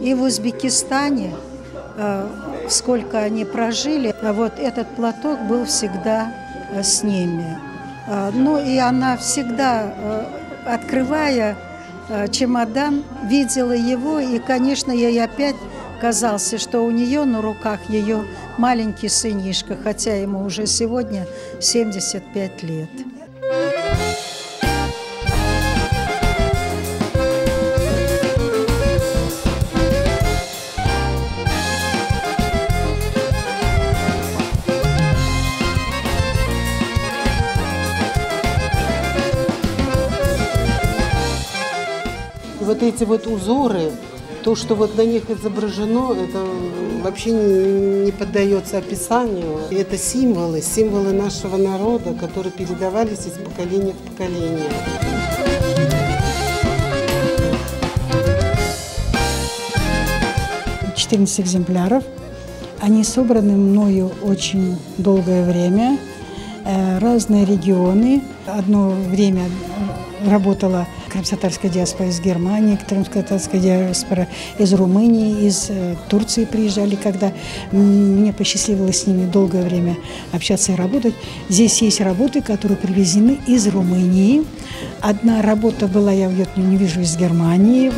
И в Узбекистане, сколько они прожили, вот этот платок был всегда с ними. Ну и она всегда, открывая чемодан, видела его, и, конечно, ей опять казался, что у нее на руках ее маленький сынишка, хотя ему уже сегодня 75 лет. Вот эти вот узоры, то, что вот на них изображено, это вообще не поддается описанию. И это символы нашего народа, которые передавались из поколения в поколение. «14 экземпляров. Они собраны мною очень долгое время, разные регионы. Одно время работала крымско-татарская диаспора из Германии, крымско-татарская диаспора из Румынии, из Турции приезжали, когда мне посчастливилось с ними долгое время общаться и работать. Здесь есть работы, которые привезены из Румынии. Одна работа была, я ее не вижу, из Германии.